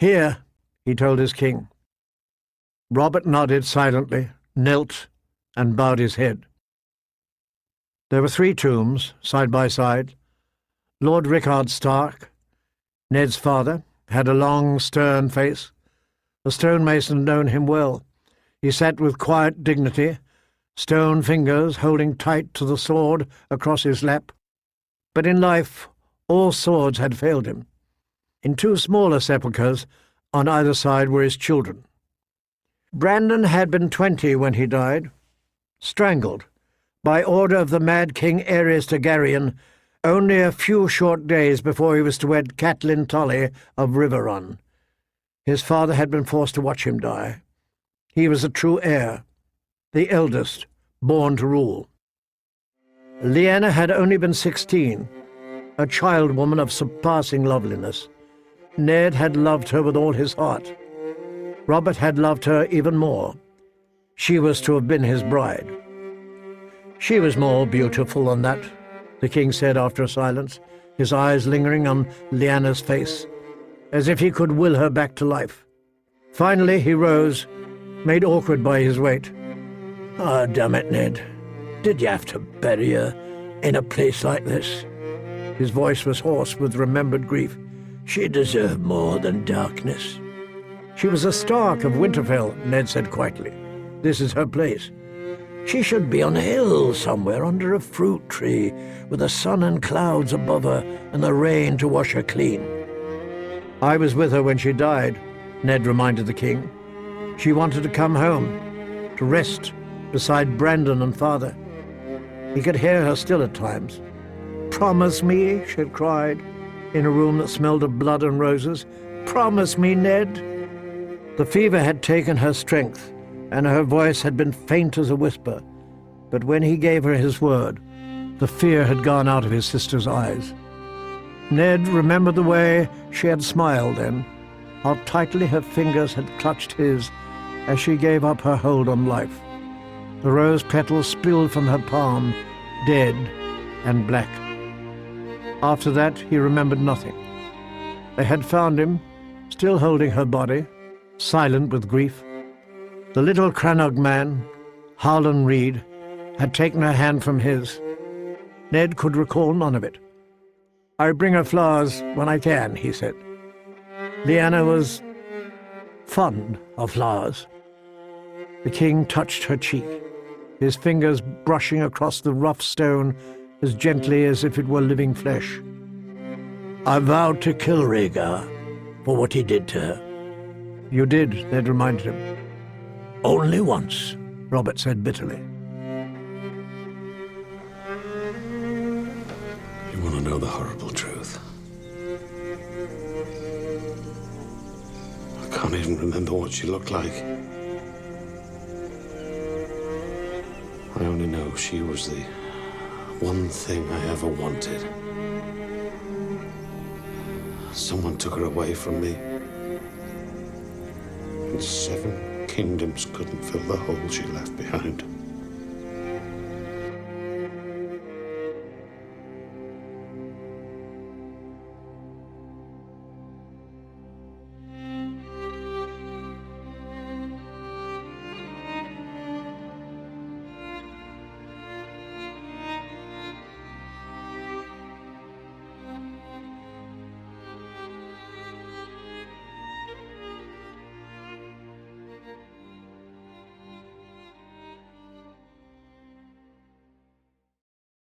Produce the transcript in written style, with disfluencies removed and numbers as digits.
"Here," he told his king. Robert nodded silently, knelt, and bowed his head. There were 3 tombs, side by side. Lord Rickard Stark, Ned's father, had a long, stern face. The stonemason had known him well. He sat with quiet dignity, stone fingers holding tight to the sword across his lap. But in life, all swords had failed him. In 2 smaller sepulchres, on either side were his children. Brandon had been 20 when he died, strangled, by order of the mad King Ares Targaryen, only a few short days before he was to wed Catelyn Tully of Riverrun. His father had been forced to watch him die. He was a true heir, the eldest, born to rule. Lyanna had only been 16, a child woman of surpassing loveliness. Ned had loved her with all his heart. Robert had loved her even more. She was to have been his bride. "She was more beautiful than that," the king said after a silence, his eyes lingering on Lyanna's face, as if he could will her back to life. Finally he rose, made awkward by his weight. "Ah, damn it, Ned. Did you have to bury her in a place like this?" His voice was hoarse with remembered grief. "She deserved more than darkness." "She was a Stark of Winterfell," Ned said quietly. "This is her place." "She should be on a hill somewhere under a fruit tree, with the sun and clouds above her and the rain to wash her clean." "I was with her when she died," Ned reminded the king. "She wanted to come home, to rest beside Brandon and father." He could hear her still at times. "Promise me," she had cried, in a room that smelled of blood and roses. "Promise me, Ned." The fever had taken her strength, and her voice had been faint as a whisper. But when he gave her his word, the fear had gone out of his sister's eyes. Ned remembered the way she had smiled then, how tightly her fingers had clutched his as she gave up her hold on life. The rose petals spilled from her palm, dead and black. After that he remembered nothing. They had found him, still holding her body, silent with grief. The little Crannog man, Harlan Reed, had taken her hand from his. Ned could recall none of it. "I bring her flowers when I can," he said. Lyanna was fond of flowers. The king touched her cheek, his fingers brushing across the rough stone as gently as if it were living flesh. "I vowed to kill Rhaegar for what he did to her." "You did," Ned reminded him. "Only once," Robert said bitterly. You want to know the horrible truth? I can't even remember what she looked like. I only know she was the one thing I ever wanted. Someone took her away from me. And 7 kingdoms couldn't fill the hole she left behind.